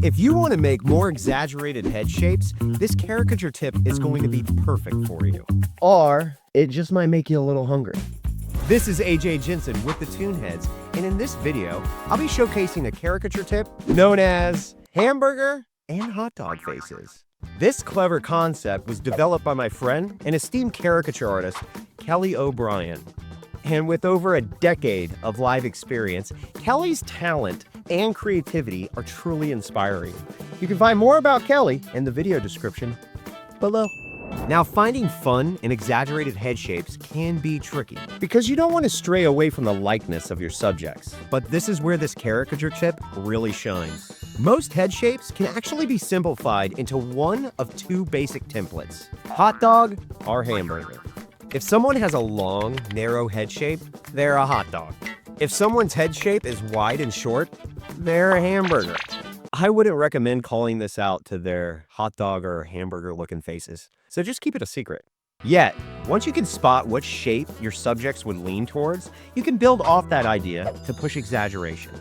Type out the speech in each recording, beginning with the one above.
If you want to make more exaggerated head shapes, this caricature tip is going to be perfect for you. Or it just might make you a little hungry. This is AJ Jensen with the ToonHeadz, and in this video, I'll be showcasing a caricature tip known as hamburger and hot dog faces. This clever concept was developed by my friend and esteemed caricature artist, O Brien. And with over a decade of live experience, Kelly's talent and creativity are truly inspiring. You can find more about Kelly in the video description below. Now, finding fun and exaggerated head shapes can be tricky because you don't want to stray away from the likeness of your subjects. But this is where this caricature tip really shines. Most head shapes can actually be simplified into one of two basic templates: hot dog or hamburger. If someone has a long, narrow head shape, they're a hot dog. If someone's head shape is wide and short, they're a hamburger. I wouldn't recommend calling this out to their hot dog or hamburger looking faces, so just keep it a secret. Yet, once you can spot what shape your subjects would lean towards, you can build off that idea to push exaggeration.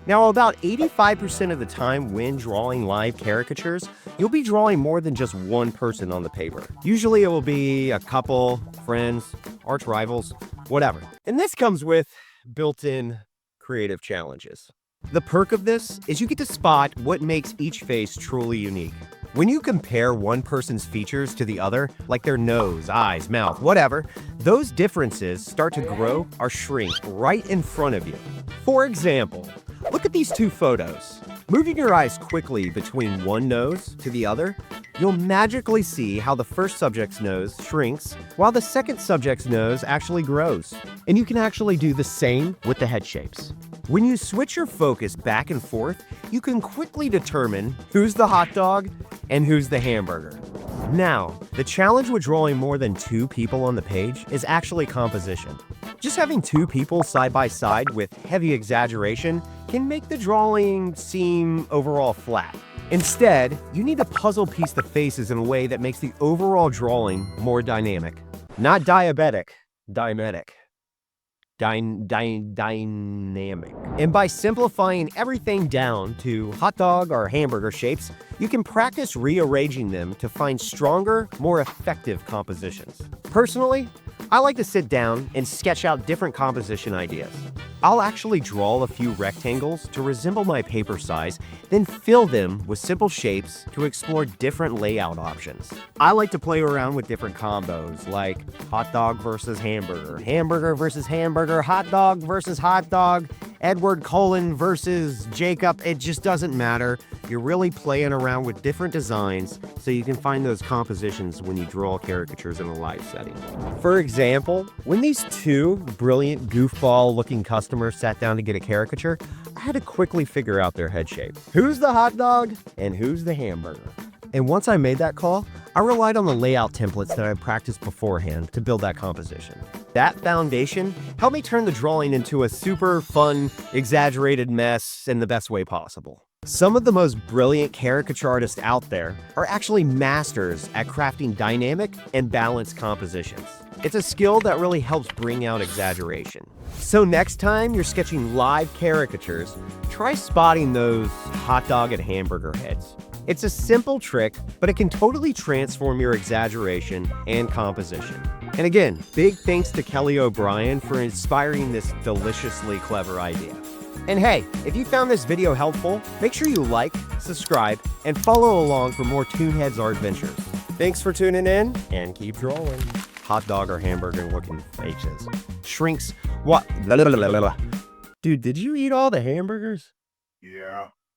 Now, about 85% of the time when drawing live caricatures, you'll be drawing more than just one person on the paper. Usually it will be a couple, friends, arch rivals, whatever. And this comes with built-in creative challenges. The perk of this is you get to spot what makes each face truly unique. When you compare one person's features to the other, like their nose, eyes, mouth, whatever, those differences start to grow or shrink right in front of you. For example, look at these two photos. Moving your eyes quickly between one nose to the other, you'll magically see how the first subject's nose shrinks while the second subject's nose actually grows. And you can actually do the same with the head shapes. When you switch your focus back and forth, you can quickly determine who's the hot dog and who's the hamburger. Now, the challenge with drawing more than two people on the page is actually composition. Just having two people side by side with heavy exaggeration can make the drawing seem overall flat. Instead, you need to puzzle piece the faces in a way that makes the overall drawing more dynamic. Not diabetic, diametic. Dynamic. And by simplifying everything down to hot dog or hamburger shapes, you can practice rearranging them to find stronger, more effective compositions. Personally, I like to sit down and sketch out different composition ideas. I'll actually draw a few rectangles to resemble my paper size, then fill them with simple shapes to explore different layout options. I like to play around with different combos like hot dog versus hamburger, hamburger versus hamburger, hot dog versus hot dog, Edward Cullen versus Jacob. It just doesn't matter. You're really playing around with different designs so you can find those compositions when you draw caricatures in a live setting. For example, when these two brilliant goofball looking customers sat down to get a caricature, I had to quickly figure out their head shape. Who's the hot dog and who's the hamburger? And once I made that call, I relied on the layout templates that I practiced beforehand to build that composition. That foundation helped me turn the drawing into a super fun, exaggerated mess in the best way possible. Some of the most brilliant caricature artists out there are actually masters at crafting dynamic and balanced compositions. It's a skill that really helps bring out exaggeration. So next time you're sketching live caricatures, try spotting those hot dog and hamburger heads. It's a simple trick, but it can totally transform your exaggeration and composition. And again, big thanks to O Brien for inspiring this deliciously clever idea. And hey, if you found this video helpful, make sure you like, subscribe, and follow along for more ToonHeadz art adventures. Thanks for tuning in, and keep drawing. Hot dog or hamburger looking faces. Shrinks. What? Dude, did you eat all the hamburgers? Yeah.